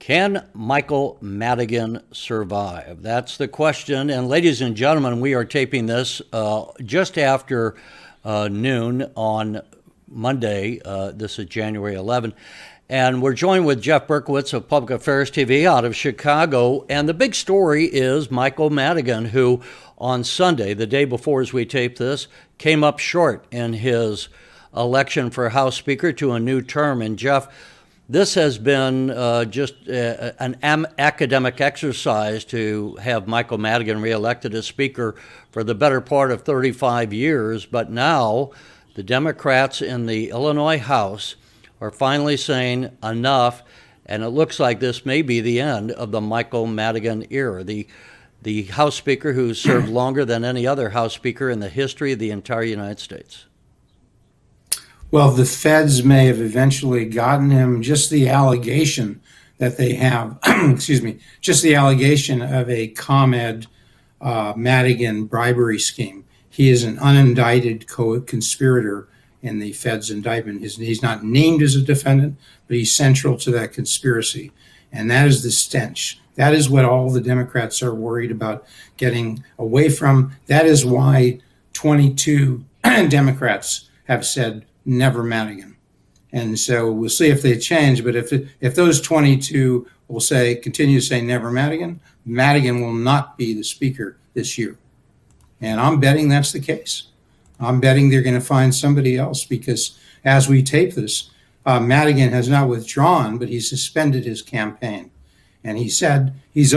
Can Michael Madigan survive? That's the question. And ladies and gentlemen, we are taping this just after noon on Monday. This is January 11. And we're joined with Jeff Berkowitz of Public Affairs TV out of Chicago. And the big story is Michael Madigan, who on Sunday, the day before as we tape this, came up short in his election for House Speaker to a new term. And Jeff, this has been just an academic exercise to have Michael Madigan reelected as Speaker for the better part of 35 years. But now the Democrats in the Illinois House are finally saying enough, and it looks like this may be the end of the Michael Madigan era. The House Speaker who served longer than any other House Speaker in the history of the entire United States. Well, the feds may have eventually gotten him. Just the allegation that they have, just the allegation of a ComEd-Madigan bribery scheme. He is an unindicted co-conspirator in the feds indictment. He's not named as a defendant, but he's central to that conspiracy. And that is the stench. That is what all the Democrats are worried about getting away from. That is why 22 Democrats have said, never Madigan. And so we'll see if they change. But if those 22 will continue to say never Madigan, Madigan will not be the Speaker this year. And I'm betting that's the case. I'm betting they're going to find somebody else because as we tape this, Madigan has not withdrawn, but he suspended his campaign. And he said he has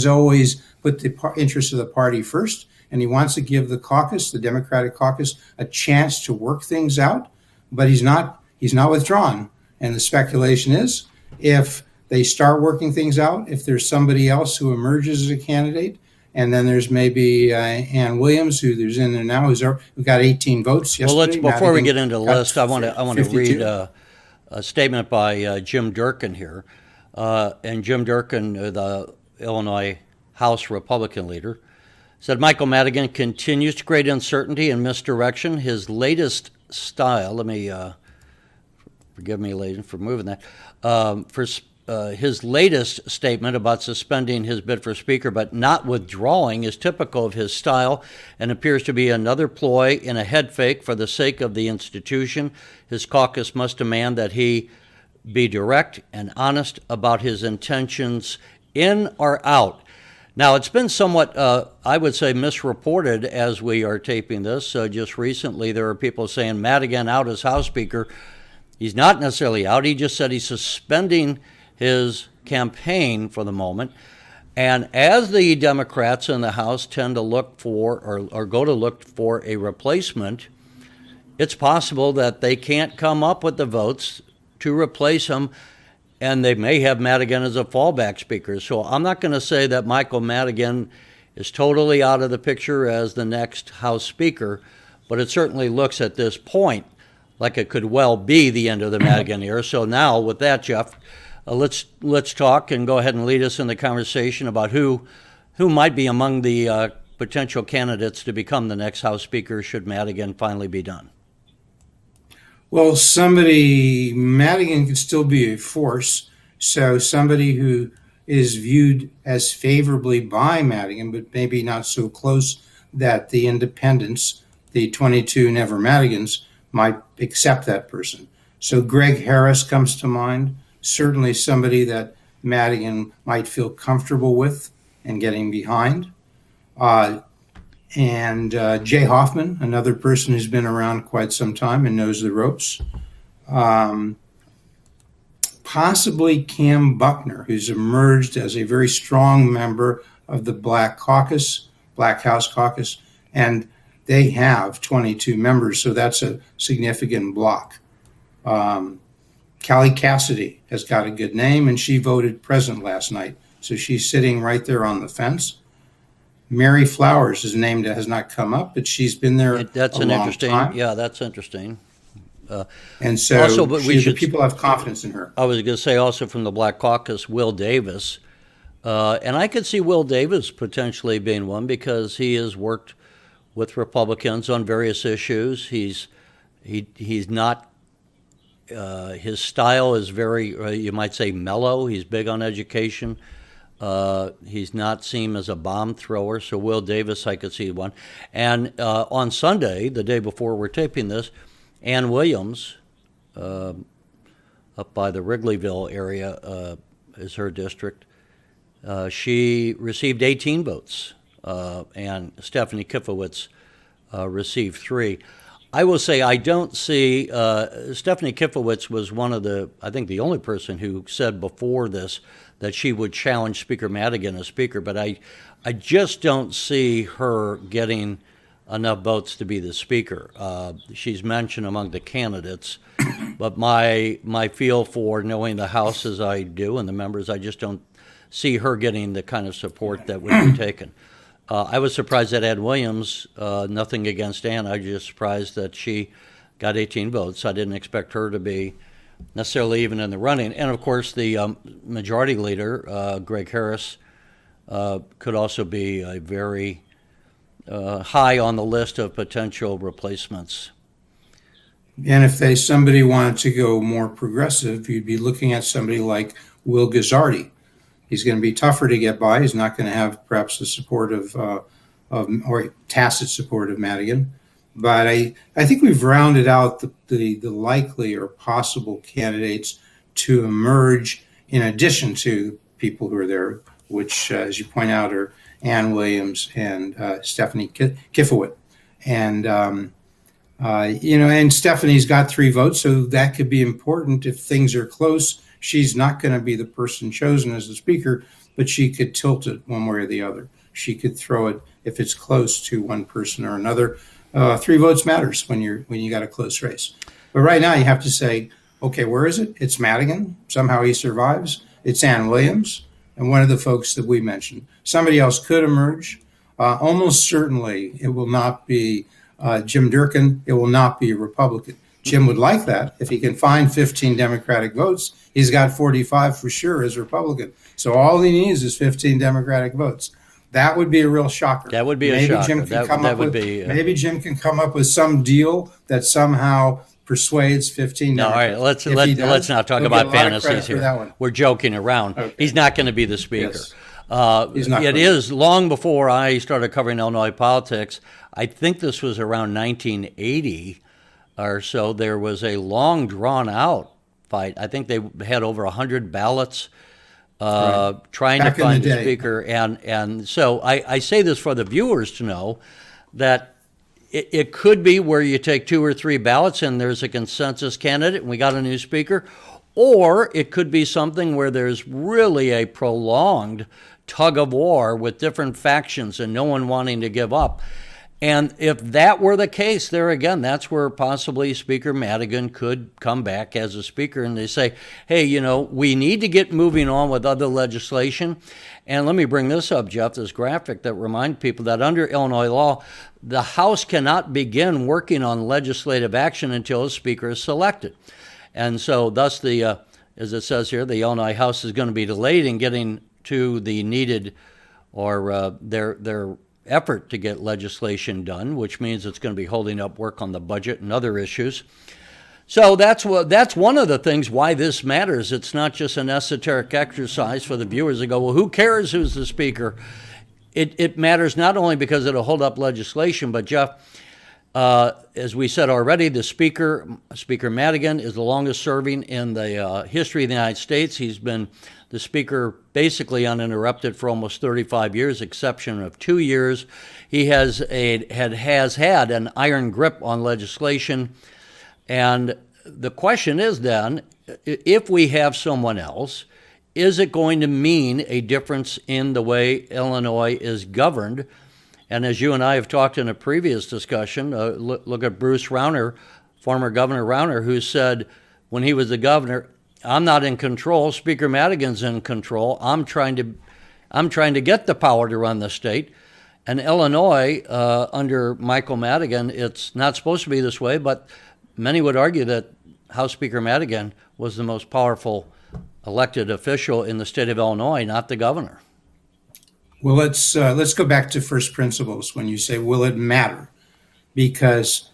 always put the interests of the party first. And he wants to give the caucus, the Democratic caucus, a chance to work things out, but he's not withdrawn. And the speculation is if they start working things out, if there's somebody else who emerges as a candidate, and then there's maybe Ann Williams, who's in there now, who got 18 votes yesterday. Well, before we get into the list, I want to read a statement by Jim Durkin here. And Jim Durkin, the Illinois House Republican leader, said Michael Madigan continues to create uncertainty and misdirection. His latest style, forgive me, ladies, for moving that, his latest statement about suspending his bid for Speaker but not withdrawing is typical of his style and appears to be another ploy in a head fake for the sake of the institution. His caucus must demand that he be direct and honest about his intentions in or out. Now, it's been somewhat, I would say, misreported as we are taping this. Just recently, there are people saying Madigan out as House Speaker. He's not necessarily out. He just said he's suspending his campaign for the moment. And as the Democrats in the House tend to look for or go to look for a replacement, it's possible that they can't come up with the votes to replace him, and they may have Madigan as a fallback Speaker. So I'm not going to say that Michael Madigan is totally out of the picture as the next House Speaker, but it certainly looks at this point like it could well be the end of the Madigan era. So now with that, Jeff, let's talk and go ahead and lead us in the conversation about who might be among the potential candidates to become the next House Speaker should Madigan finally be done. Well, Madigan could still be a force. So somebody who is viewed as favorably by Madigan, but maybe not so close that the independents, the 22 never Madigans, might accept that person. So Greg Harris comes to mind, certainly somebody that Madigan might feel comfortable with and getting behind. And Jay Hoffman, another person who's been around quite some time and knows the ropes. Possibly Cam Buckner, who's emerged as a very strong member of the Black House Caucus, and they have 22 members, so that's a significant block. Callie Cassidy has got a good name, and she voted present last night, so she's sitting right there on the fence. Mary Flowers is named, has not come up, but she's been there that's a an long interesting time. Yeah, that's interesting. And so also, but people have confidence in her. I was going to say also from the Black Caucus, Will Davis. And I could see Will Davis potentially being one because he has worked with Republicans on various issues. He's not His style is very, you might say, mellow. He's big on education. He's not seen as a bomb thrower, so Will Davis, I could see one. And on Sunday, the day before we're taping this, Ann Williams, up by the Wrigleyville area, is her district. She received 18 votes, and Stephanie Kifowit received 3. I will say I don't see, Stephanie Kifowit was one of I think the only person who said before this that she would challenge Speaker Madigan as Speaker, but I just don't see her getting enough votes to be the Speaker. She's mentioned among the candidates, but my feel for knowing the House as I do and the members, I just don't see her getting the kind of support that would be taken. I was surprised that Ann Williams, nothing against Ann, I was just surprised that she got 18 votes. I didn't expect her to be necessarily even in the running. And of course, the majority leader, Greg Harris, could also be a very high on the list of potential replacements. And if somebody wanted to go more progressive, you'd be looking at somebody like Will Gazzardi. He's going to be tougher to get by. He's not going to have perhaps the support or tacit support of Madigan. But I think we've rounded out the likely or possible candidates to emerge in addition to people who are there, which, as you point out, are Ann Williams and Stephanie Kifowit. And, and Stephanie's got 3 votes, so that could be important if things are close. She's not going to be the person chosen as the Speaker, but she could tilt it one way or the other. She could throw it if it's close to one person or another. 3 votes matters when you got a close race. But right now you have to say, okay, where is it? It's Madigan. Somehow he survives. It's Ann Williams and one of the folks that we mentioned. Somebody else could emerge. Almost certainly it will not be Jim Durkin. It will not be a Republican. Jim would like that. If he can find 15 Democratic votes, he's got 45 for sure as Republican. So all he needs is 15 Democratic votes. That would be a real shocker. That would be a shocker. Maybe Jim can come up with some deal that somehow persuades 15 No, Democrats. all right, let's not talk about fantasies here. We're joking around. Okay. He's not going to be the Speaker. Yes. It is long before I started covering Illinois politics. I think this was around 1980 or so. There was a long, drawn-out fight. I think they had over 100 ballots trying to find the Speaker. And so I say this for the viewers to know that it could be where you take 2 or 3 ballots and there's a consensus candidate and we got a new Speaker, or it could be something where there's really a prolonged tug of war with different factions and no one wanting to give up. And if that were the case, there again, that's where possibly Speaker Madigan could come back as a Speaker and they say, hey, we need to get moving on with other legislation. And let me bring this up, Jeff, this graphic that reminds people that under Illinois law, the House cannot begin working on legislative action until a Speaker is selected. And so thus as it says here, the Illinois House is going to be delayed in getting to the needed or their effort to get legislation done, which means it's going to be holding up work on the budget and other issues. So that's one of the things why this matters. It's not just an esoteric exercise for the viewers to go, well, who cares who's the Speaker? It matters not only because it'll hold up legislation, but Jeff, as we said already, the Speaker Madigan, is the longest serving in the history of the United States. He's been the Speaker basically uninterrupted for almost 35 years, exception of 2 years. He has had an iron grip on legislation. And the question is then, if we have someone else, is it going to mean a difference in the way Illinois is governed? And as you and I have talked in a previous discussion, look at Bruce Rauner, former Governor Rauner, who said when he was the governor, I'm not in control. Speaker Madigan's in control. I'm trying to get the power to run the state. And Illinois, under Michael Madigan, it's not supposed to be this way, but many would argue that House Speaker Madigan was the most powerful elected official in the state of Illinois, not the governor. Well, let's go back to first principles when you say, will it matter? Because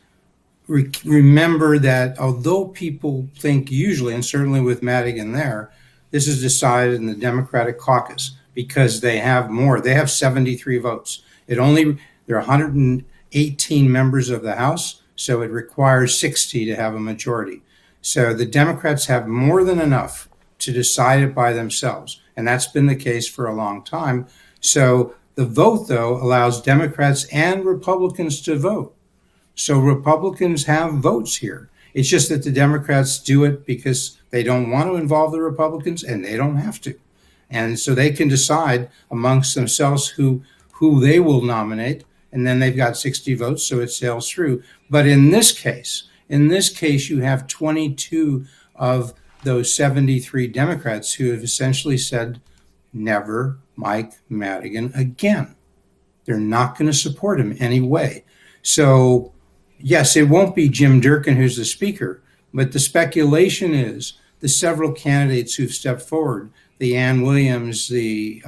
remember that although people think usually, and certainly with Madigan there, this is decided in the Democratic Caucus because they have more. They have 73 votes. There are 118 members of the House, so it requires 60 to have a majority. So the Democrats have more than enough to decide it by themselves, and that's been the case for a long time. So the vote, though, allows Democrats and Republicans to vote. So Republicans have votes here. It's just that the Democrats do it because they don't want to involve the Republicans, and they don't have to. And so they can decide amongst themselves who they will nominate, and then they've got 60 votes, so it sails through. But in this case, you have 22 of those 73 Democrats who have essentially said, never Mike Madigan again. They're not going to support him anyway. So, yes, it won't be Jim Durkin who's the speaker, but the speculation is the several candidates who've stepped forward, the Ann Williams, the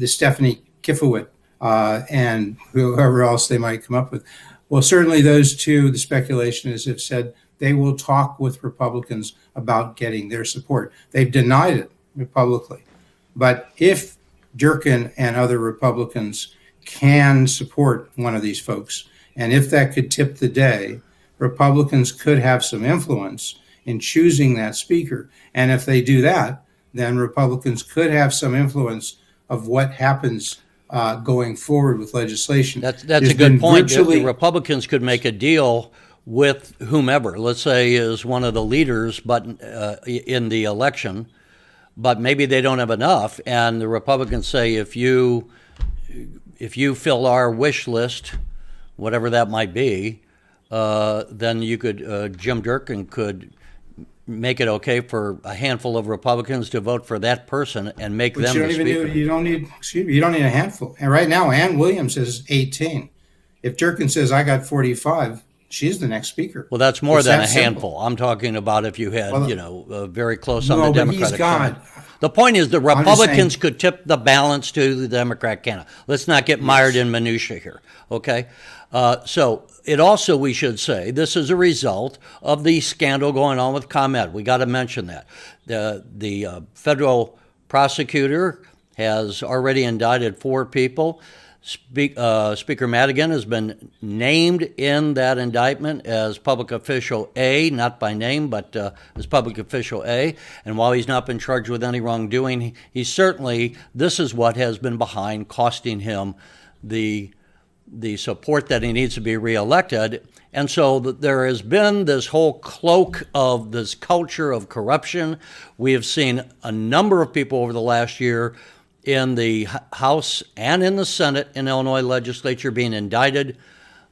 Stephanie Kifowit, and whoever else they might come up with. Well, certainly those two, the speculation is, have said they will talk with Republicans about getting their support. They've denied it publicly. But if Durkin and other Republicans can support one of these folks, and if that could tip the day, Republicans could have some influence in choosing that speaker. And if they do that, then Republicans could have some influence of what happens going forward with legislation. That's a good point. The Republicans could make a deal with whomever, let's say, is one of the leaders, but in the election, but maybe they don't have enough, and the Republicans say, if you fill our wish list, whatever that might be, then you could, Jim Durkin could make it okay for a handful of Republicans to vote for that person and make them the speaker. You don't need a handful. And right now, Ann Williams is 18. If Durkin says, I got 45, she's the next speaker. Well, that's more than a handful. I'm talking about if you had, very close on the Democratic side. The point is the Republicans could tip the balance to the Democrat candidate. Let's not get mired in minutia here, okay? So it also, we should say, this is a result of the scandal going on with ComEd. We got to mention that. The federal prosecutor has already indicted 4 people. Speaker Madigan has been named in that indictment as public official A, not by name, but as public official A. And while he's not been charged with any wrongdoing, he certainly, this is what has been behind costing him the support that he needs to be reelected. And so there has been this whole cloak of this culture of corruption. We have seen a number of people over the last year in the House and in the Senate in Illinois legislature being indicted.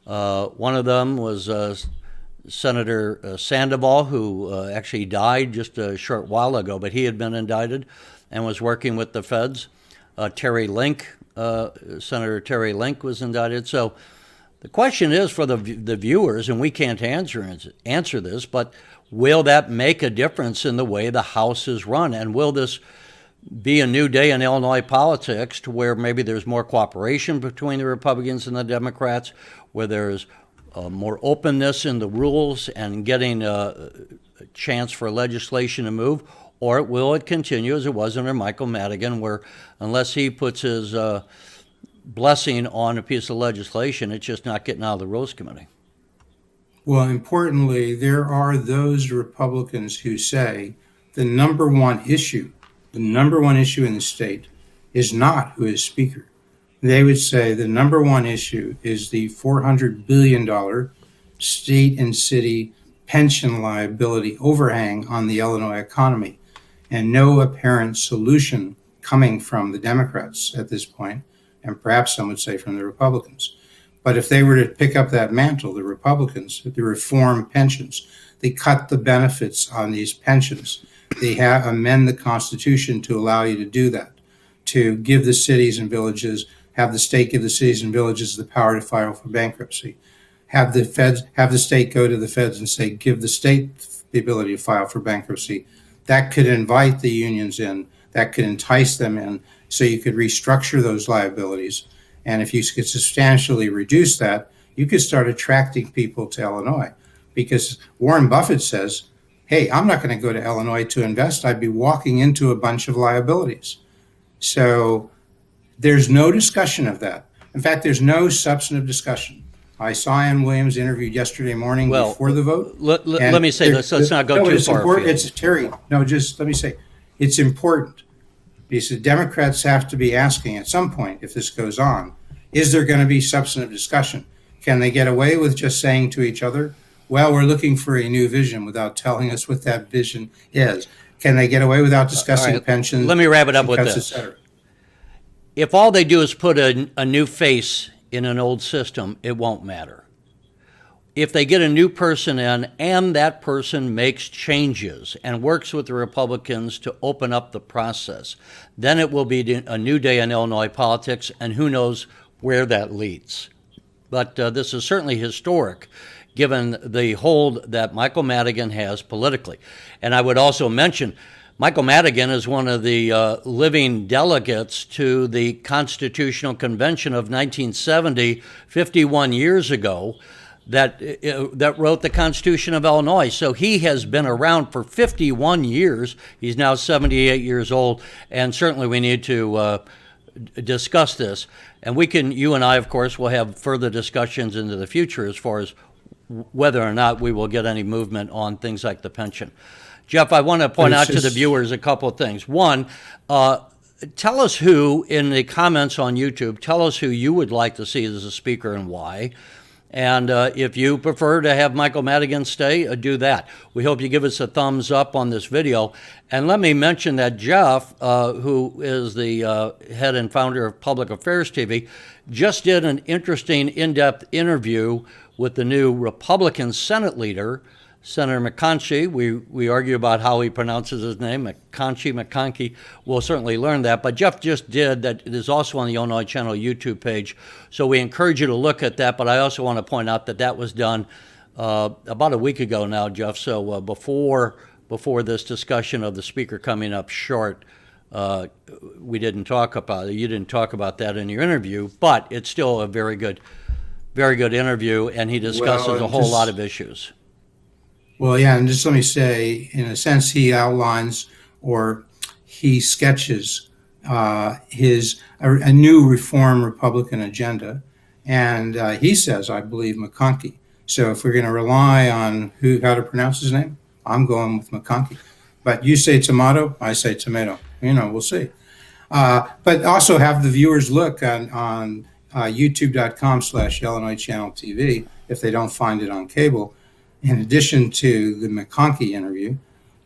One of them was Senator Sandoval, who actually died just a short while ago, but he had been indicted and was working with the feds. Terry Link, Senator Terry Link was indicted. So the question is for the viewers, and we can't answer this, but will that make a difference in the way the House is run? And will this be a new day in Illinois politics to where maybe there's more cooperation between the Republicans and the Democrats, where there's more openness in the rules and getting a chance for legislation to move? Or will it continue as it was under Michael Madigan, where unless he puts his blessing on a piece of legislation, it's just not getting out of the Rules Committee? Well, importantly, there are those Republicans who say the number one issue in the state is not who is speaker. They would say the number one issue is the $400 billion state and city pension liability overhang on the Illinois economy, and no apparent solution coming from the Democrats at this point, and perhaps some would say from the Republicans. But if they were to pick up that mantle, the Republicans, the reform pensions, they cut the benefits on these pensions. They amend the Constitution to allow you to do that, to give the cities and villages, have the state give the cities and villages the power to file for bankruptcy, have the state go to the feds and say, give the state the ability to file for bankruptcy. That could invite the unions in, that could entice them in, so you could restructure those liabilities. And if you could substantially reduce that, you could start attracting people to Illinois, because Warren Buffett says, hey, I'm not going to go to Illinois to invest. I'd be walking into a bunch of liabilities. So there's no discussion of that. In fact, there's no substantive discussion. I saw Ann Williams interviewed yesterday morning before the vote. Let me say this. Let's not go too far. It's Terry. No, just let me say, it's important because the Democrats have to be asking at some point, if this goes on, is there going to be substantive discussion? Can they get away with just saying to each other, well, we're looking for a new vision without telling us what that vision is? Can they get away without discussing pensions? Let me wrap it up with this. If all they do is put a new face in an old system, it won't matter. If they get a new person in and that person makes changes and works with the Republicans to open up the process, then it will be a new day in Illinois politics, and who knows where that leads. But this is certainly historic, given the hold that Michael Madigan has politically. And I would also mention, Michael Madigan is one of the living delegates to the Constitutional Convention of 1970, 51 years ago, that wrote the Constitution of Illinois. So he has been around for 51 years. He's now 78 years old, and certainly we need to discuss this. And you and I, of course, will have further discussions into the future as far as whether or not we will get any movement on things like the pension. Jeff, I want to point out to the viewers a couple of things. One, tell us who, in the comments on YouTube, tell us who you would like to see as a speaker and why. And if you prefer to have Michael Madigan stay, do that. We hope you give us a thumbs up on this video. And let me mention that Jeff, who is the head and founder of Public Affairs TV, just did an interesting in-depth interview with the new Republican Senate leader, Senator McConkey. We argue about how he pronounces his name, McConkey. We'll certainly learn that. But Jeff just did that. It is also on the Illinois Channel YouTube page. So we encourage you to look at that. But I also want to point out that that was done about a week ago now, Jeff. So before this discussion of the speaker coming up short, we didn't talk about it. You didn't talk about that in your interview. But it's still a very good interview, and he discusses a whole lot of issues. Well, yeah, and just let me say, in a sense, he outlines or he sketches a new reform Republican agenda, and he says, I believe, McConkey. So if we're going to rely on how to pronounce his name, I'm going with McConkey. But you say tomato, I say tomato. We'll see. But also have the viewers look on youtube.com/IllinoisChannelTV if they don't find it on cable. In addition to the McConkey interview,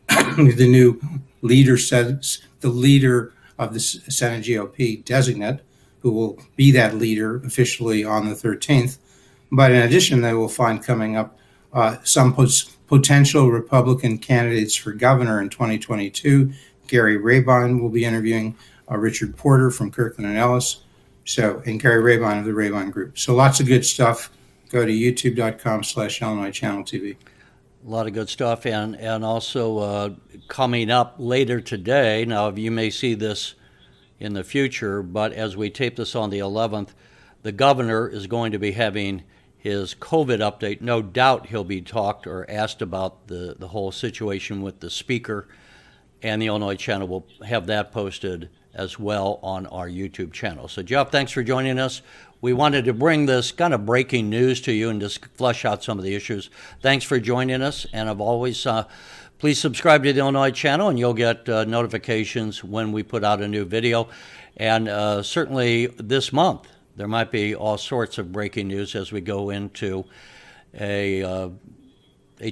the new leader the leader of the Senate GOP designate, who will be that leader officially on the 13th. But in addition, they will find coming up some potential Republican candidates for governor in 2022. Gary Rabine will be interviewing Richard Porter from Kirkland and Ellis. And Gary Rabine of the Rabine Group. So lots of good stuff. Go to youtube.com/IllinoisChannelTV. A lot of good stuff, and also coming up later today. Now, you may see this in the future, but as we tape this on the 11th, the governor is going to be having his COVID update. No doubt he'll be talked or asked about the whole situation with the speaker, and the Illinois Channel will have that posted as well on our YouTube channel. So, Jeff, thanks for joining us. We wanted to bring this kind of breaking news to you and just flesh out some of the issues. Thanks for joining us, and as always, please subscribe to the Illinois Channel, and you'll get notifications when we put out a new video. And certainly this month, there might be all sorts of breaking news as we go into a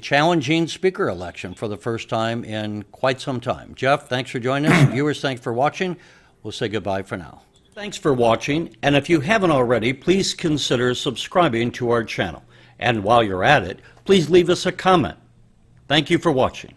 challenging speaker election for the first time in quite some time. Jeff, thanks for joining us. Viewers, thanks for watching. We'll say goodbye for now. Thanks for watching, and if you haven't already, please consider subscribing to our channel. And while you're at it, please leave us a comment. Thank you for watching.